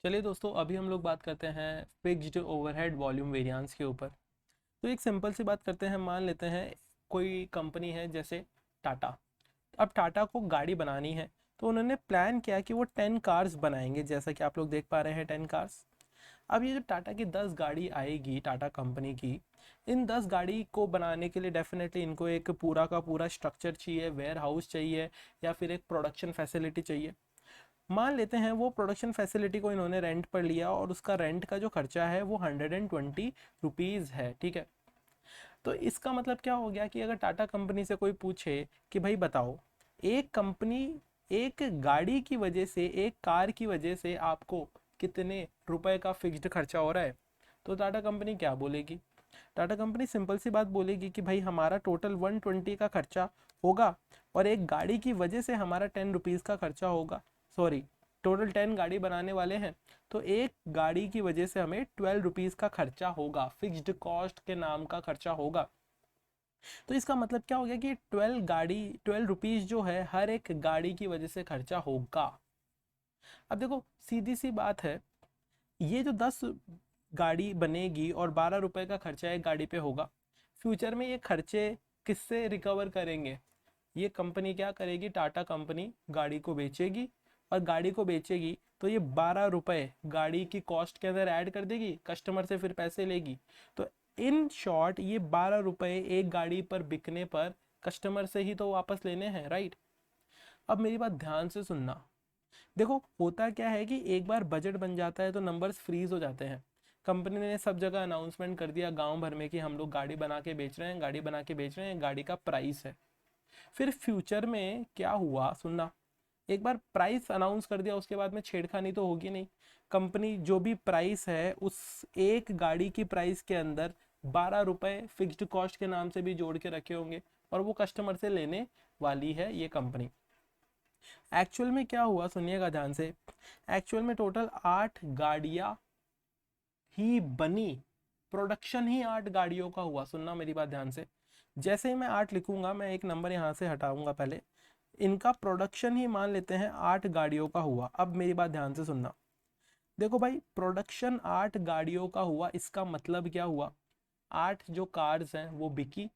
चलिए दोस्तों, अभी हम लोग बात करते हैं फिक्स्ड ओवरहेड वॉल्यूम वेरिएंस के ऊपर। तो एक सिंपल सी बात करते हैं। मान लेते हैं कोई कंपनी है जैसे टाटा। अब टाटा को गाड़ी बनानी है, तो उन्होंने प्लान किया कि वो 10 कार्स बनाएंगे, जैसा कि आप लोग देख पा रहे हैं 10 कार्स। अब ये जो टाटा की 10 गाड़ी आएगी टाटा कंपनी की, इन 10 गाड़ी को बनाने के लिए डेफिनेटली इनको एक पूरा का पूरा स्ट्रक्चर चाहिए, वेयर हाउस चाहिए या फिर एक प्रोडक्शन फैसिलिटी चाहिए। मान लेते हैं वो प्रोडक्शन फैसिलिटी को इन्होंने रेंट पर लिया और उसका रेंट का जो खर्चा है वो 120 रुपीज़ है, ठीक है। तो इसका मतलब क्या हो गया कि अगर टाटा कंपनी से कोई पूछे कि भाई बताओ, एक कंपनी, एक गाड़ी की वजह से, एक कार की वजह से आपको कितने रुपए का फिक्स्ड खर्चा हो रहा है, तो टाटा कंपनी क्या बोलेगी? टाटा कंपनी सिंपल सी बात बोलेगी कि भाई हमारा टोटल 120 का खर्चा होगा और एक गाड़ी की वजह से हमारा 10 रुपीज़ का खर्चा होगा। सॉरी, टोटल 10 गाड़ी बनाने वाले हैं, तो एक गाड़ी की वजह से हमें 12 रुपीज़ का खर्चा होगा, फिक्स्ड कॉस्ट के नाम का खर्चा होगा। तो इसका मतलब क्या हो गया कि 12 रुपीज़ जो है हर एक गाड़ी की वजह से खर्चा होगा। अब देखो, सीधी सी बात है, ये जो 10 गाड़ी बनेगी और 12 रुपए का खर्चा एक गाड़ी पे होगा, फ्यूचर में ये खर्चे किससे रिकवर करेंगे? ये कंपनी क्या करेगी, टाटा कंपनी गाड़ी को बेचेगी, और गाड़ी को बेचेगी तो ये 12 रुपए गाड़ी की कॉस्ट के अंदर ऐड कर देगी, कस्टमर से फिर पैसे लेगी। तो इन शॉर्ट ये 12 रुपए एक गाड़ी पर बिकने पर कस्टमर से ही तो वापस लेने हैं, राइट। अब मेरी बात ध्यान से सुनना। देखो, होता क्या है कि एक बार बजट बन जाता है तो नंबर्स फ्रीज हो जाते हैं। कंपनी ने सब जगह अनाउंसमेंट कर दिया गांव भर में कि हम लोग गाड़ी बना के बेच रहे हैं, गाड़ी बना के बेच रहे हैं, गाड़ी का प्राइस है। फिर फ्यूचर में क्या हुआ सुनना, एक बार प्राइस अनाउंस कर दिया उसके बाद में छेड़खानी तो होगी नहीं। कंपनी जो भी प्राइस है उस एक गाड़ी की प्राइस के अंदर 12 रुपए फिक्स्ड कॉस्ट के नाम से भी जोड़ के रखे होंगे, और वो कस्टमर से लेने वाली है ये कंपनी। एक्चुअल में क्या हुआ सुनिएगा ध्यान से। एक्चुअल में टोटल 8 गाड़ियां ही बनी, प्रोडक्शन ही 8 गाड़ियों का हुआ। सुनना मेरी बात ध्यान से। जैसे ही मैं 8 लिखूंगा, मैं एक नंबर यहाँ से हटाऊंगा पहले। इनका प्रोडक्शन ही मान लेते हैं 8 गाड़ियों का हुआ। अब मेरी बात ध्यान से सुनना। देखो भाई, प्रोडक्शन 8 गाड़ियों का हुआ, इसका मतलब क्या हुआ? 8 जो कार्स हैं वो बिकी।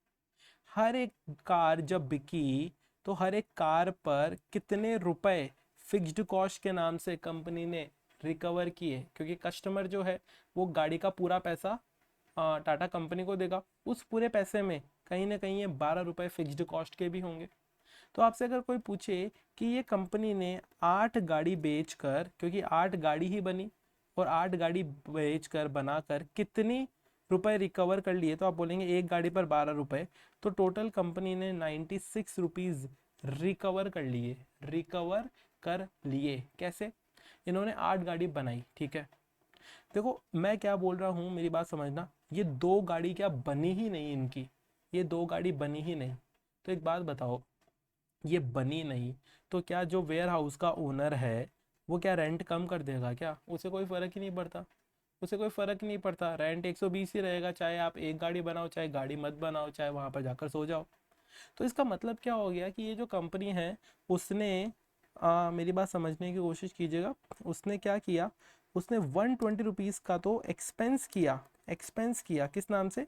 हर एक कार जब बिकी तो हर एक कार पर कितने रुपए फिक्स्ड कॉस्ट के नाम से कंपनी ने रिकवर किए? क्योंकि कस्टमर जो है वो गाड़ी का पूरा पैसा टाटा कंपनी को देगा। उस पूरे पैसे में कहीं ना कहीं ये 12 रुपए फिक्स्ड कॉस्ट के भी होंगे। तो आपसे अगर कोई पूछे कि ये कंपनी ने 8 गाड़ी बेचकर, क्योंकि 8 गाड़ी ही बनी, और 8 गाड़ी बेचकर बनाकर कितनी रुपए रिकवर कर लिए, तो आप बोलेंगे एक गाड़ी पर 12 रुपए। तो टोटल कंपनी ने 96 रुपीज़ रिकवर कर लिए। रिकवर कर लिए कैसे? इन्होंने 8 गाड़ी बनाई, ठीक है। देखो मैं क्या बोल रहा हूँ, मेरी बात समझना। ये 2 गाड़ी क्या बनी ही नहीं इनकी, ये 2 गाड़ी बनी ही नहीं। तो एक बात बताओ, ये बनी नहीं तो क्या जो वेयर हाउस का ओनर है वो क्या रेंट कम कर देगा क्या? उसे कोई फ़र्क ही नहीं पड़ता। उसे कोई फ़र्क नहीं पड़ता, रेंट 120 ही रहेगा, चाहे आप एक गाड़ी बनाओ, चाहे गाड़ी मत बनाओ, चाहे वहाँ पर जाकर सो जाओ। तो इसका मतलब क्या हो गया कि ये जो कंपनी है उसने, मेरी बात समझने की कोशिश कीजिएगा, उसने क्या किया, उसने 120 रुपीज़ का तो एक्सपेंस किया। एक्सपेंस किया किस नाम से?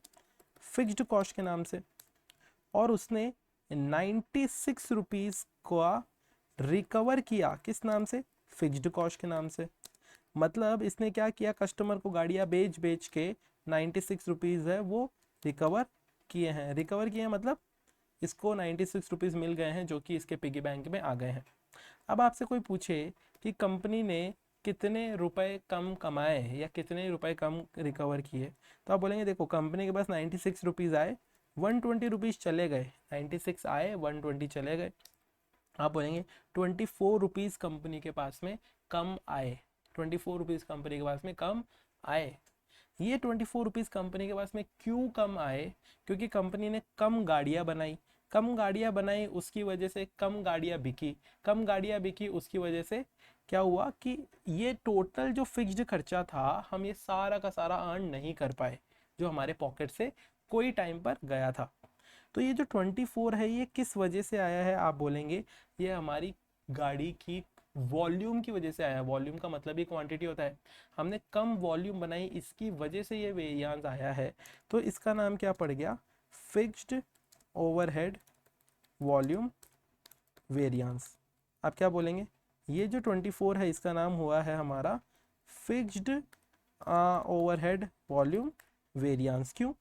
फिक्स्ड कॉस्ट के नाम से। और उसने 96 रुपीज़ का रिकवर किया किस नाम से? फिक्स्ड कॉस्ट के नाम से। मतलब इसने क्या किया, कस्टमर को गाड़ियाँ बेच बेच के 96 रुपीज़ है वो रिकवर किए हैं। रिकवर किए हैं मतलब इसको 96 रुपीज़ मिल गए हैं, जो कि इसके पिगी बैंक में आ गए हैं। अब आपसे कोई पूछे कि कंपनी ने कितने रुपए कम कमाए या कितने रुपए कम रिकवर किए, तो आप बोलेंगे देखो कंपनी के पास 96 रुपीज़ आए, 120 रुपीज़ चले गए। 96 आए, 120 चले गए। आप बोलेंगे 24 रुपीज़ कंपनी के पास में कम आए। 24 रुपीज़ कंपनी के पास में कम आए। ये 24 रुपीज़ कंपनी के पास में क्यों कम आए? क्योंकि कंपनी ने कम गाड़ियाँ बनाई। कम गाड़ियाँ बनाई उसकी वजह से कम गाड़ियाँ बिकी। कम गाड़ियाँ बिकी उसकी वजह से क्या हुआ कि ये टोटल जो फिक्स्ड खर्चा था हम ये सारा का सारा अर्न नहीं कर पाए, जो हमारे पॉकेट से कोई टाइम पर गया था। तो ये जो 24 है ये किस वजह से आया है? आप बोलेंगे ये हमारी गाड़ी की वॉल्यूम की वजह से आया। वॉल्यूम का मतलब ही क्वांटिटी होता है, हमने कम वॉल्यूम बनाई, इसकी वजह से ये वेरिएंस आया है। तो इसका नाम क्या पड़ गया, फिक्स्ड ओवरहेड वॉल्यूम वेरिएंस। आप क्या बोलेंगे, ये जो 24 है इसका नाम हुआ है हमारा फिक्स्ड ओवरहेड वॉल्यूम वेरिएंस। क्यों,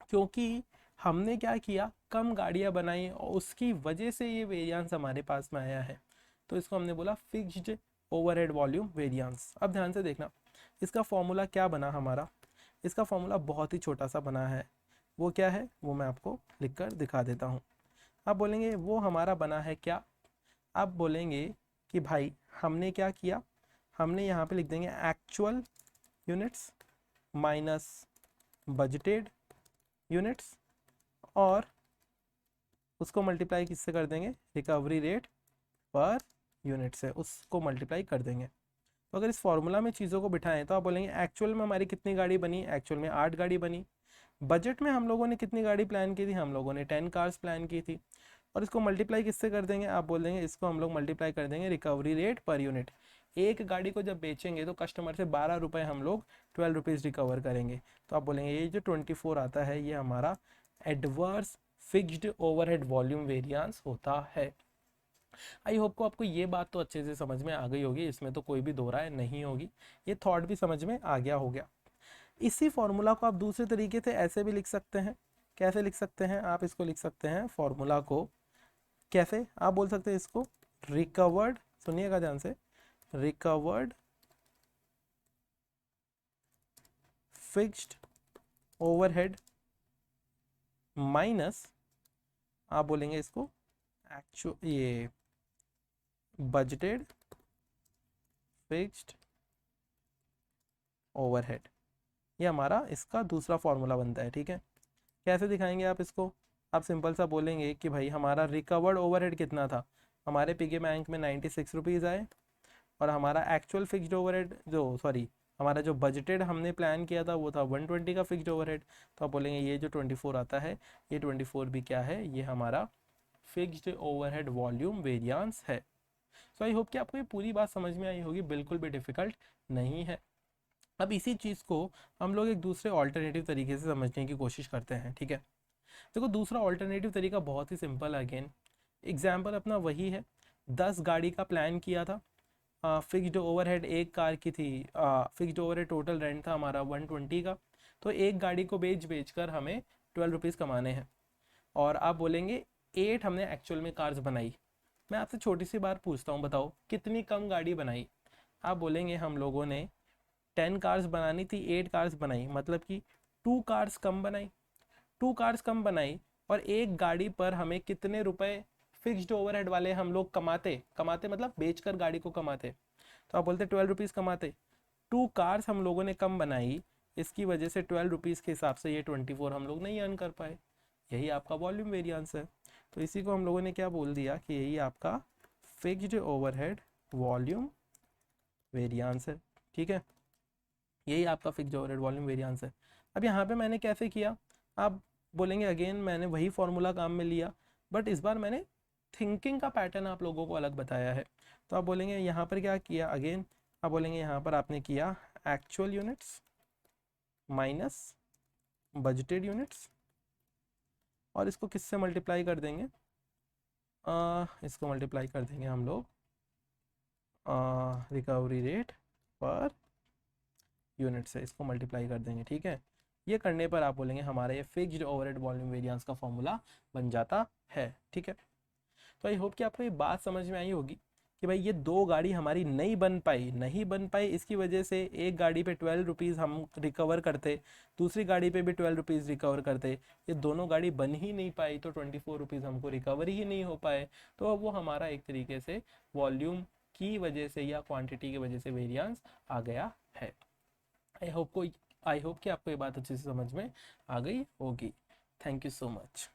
क्योंकि हमने क्या किया, कम गाड़ियां बनाई और उसकी वजह से ये वेरिएंस हमारे पास में आया है। तो इसको हमने बोला फिक्स्ड ओवरहेड वॉल्यूम वेरिएंस। अब ध्यान से देखना, इसका फॉर्मूला क्या बना हमारा, इसका फॉर्मूला बहुत ही छोटा सा बना है। वो क्या है, वो मैं आपको लिख कर दिखा देता हूँ। आप बोलेंगे वो हमारा बना है क्या, आप बोलेंगे कि भाई हमने क्या किया, हमने यहाँ पे लिख देंगे actual units minus budgeted units, और उसको मल्टीप्लाई किससे कर देंगे, रिकवरी रेट पर यूनिट से, उसको मल्टीप्लाई कर देंगे। तो अगर इस फॉर्मूला में चीज़ों को बिठाएं तो आप बोलेंगे एक्चुअल में हमारी कितनी गाड़ी बनी, एक्चुअल में 8 गाड़ी बनी। बजट में हम लोगों ने कितनी गाड़ी प्लान की थी, हम लोगों ने 10 कार्स प्लान की थी। और इसको मल्टीप्लाई किससे कर देंगे, आप बोल देंगे इसको हम लोग मल्टीप्लाई कर देंगे रिकवरी रेट पर यूनिट। एक गाड़ी को जब बेचेंगे तो कस्टमर से 12 रुपये हम लोग 12 रुपीज़ रिकवर करेंगे। तो आप बोलेंगे ये जो 24 आता है ये हमारा adverse fixed overhead volume variance होता है। आई होप को आपको ये बात तो अच्छे से समझ में आ गई होगी, इसमें तो कोई भी दो राय नहीं होगी, ये थॉट भी समझ में आ गया हो गया। इसी फॉर्मूला को आप दूसरे तरीके से ऐसे भी लिख सकते हैं। कैसे लिख सकते हैं, आप इसको लिख सकते हैं फॉर्मूला को, कैसे आप बोल सकते हैं इसको रिकवर्ड, सुनिएगा ध्यान से, रिकवर्ड फिक्स्ड ओवरहेड माइनस, आप बोलेंगे इसको एक्चुअल, ये बजटेड फिक्स्ड ओवरहेड। ये हमारा इसका दूसरा फॉर्मूला बनता है। ठीक है, कैसे दिखाएंगे आप इसको, आप सिंपल सा बोलेंगे कि भाई हमारा रिकवर्ड ओवरहेड कितना था, हमारे पिगी बैंक में 96 रुपीज़ आए, और हमारा एक्चुअल फिक्स्ड ओवरहेड जो सॉरी हमारा जो बजटेड हमने प्लान किया था वो था 120 का फिक्स्ड ओवरहेड। तो आप बोलेंगे ये जो 24 आता है, ये 24 भी क्या है, ये हमारा फिक्स्ड ओवरहेड वॉल्यूम वेरिएंस है। सो आई होप कि आपको ये पूरी बात समझ में आई होगी, बिल्कुल भी डिफिकल्ट नहीं है। अब इसी चीज़ को हम लोग एक दूसरे ऑल्टरनेटिव तरीके से समझने की कोशिश करते हैं। ठीक है, देखो दूसरा ऑल्टरनेटिव तरीका बहुत ही सिंपल है। अगेन एग्जाम्पल अपना वही है, 10 गाड़ी का प्लान किया था, फिक्स्ड ओवरहेड एक कार की थी, फिक्स्ड ओवरहेड टोटल रेंट था हमारा 120 का। तो एक गाड़ी को बेच कर हमें 12 रुपीज़ कमाने हैं। और आप बोलेंगे 8 हमने एक्चुअल में कार्स बनाई। मैं आपसे छोटी सी बात पूछता हूँ, बताओ कितनी कम गाड़ी बनाई। आप बोलेंगे हम लोगों ने 10 कार्स बनानी थी, 8 कार्स बनाई, मतलब कि 2 कार्स कम बनाई। 2 कार्स कम बनाई और एक गाड़ी पर हमें कितने रुपए फिक्स्ड ओवरहेड वाले हम लोग कमाते, कमाते मतलब बेचकर गाड़ी को कमाते, तो आप बोलते 12 रुपीज़ कमाते। 2 कार्स हम लोगों ने कम बनाई, इसकी वजह से 12 रुपीज़ के हिसाब से ये 24 हम लोग नहीं अर्न कर पाए। यही आपका वॉल्यूम वेरिएंस है। तो इसी को हम लोगों ने क्या बोल दिया कि यही आपका फिक्स्ड ओवरहेड वॉल्यूम वेरिएंस है। ठीक है, यही आपका फिक्स्ड ओवरहेड वॉल्यूम वेरिएंस है। अब यहाँ पे मैंने कैसे किया, आप बोलेंगे अगेन मैंने वही फॉर्मूला काम में लिया, बट इस बार मैंने थिंकिंग का पैटर्न आप लोगों को अलग बताया है। तो आप बोलेंगे यहाँ पर क्या किया, अगेन आप बोलेंगे यहाँ पर आपने किया actual units minus budgeted units, और इसको किससे मल्टीप्लाई कर देंगे, इसको मल्टीप्लाई कर देंगे हम लोग रिकवरी रेट पर यूनिट से, इसको मल्टीप्लाई कर देंगे। ठीक है, ये करने पर आप बोलेंगे हमारा ये फिक्स्ड ओवरहेड वॉल्यूम वेरिएंस का फॉर्मूला बन जाता है। ठीक है, तो आई होप कि आपको ये बात समझ में आई होगी कि भाई ये 2 गाड़ी हमारी नहीं बन पाई, इसकी वजह से एक गाड़ी पे 12 रुपीज़ हम रिकवर करते, दूसरी गाड़ी पे भी 12 रुपीज़ रिकवर करते, ये दोनों गाड़ी बन ही नहीं पाई तो 24 रुपीज़ हमको रिकवर ही नहीं हो पाए। तो वो हमारा एक तरीके से वॉल्यूम की वजह से या क्वांटिटी की वजह से वेरिएंस आ गया है। आई होप कि आपको ये बात अच्छे से समझ में आ गई होगी। Thank you so much.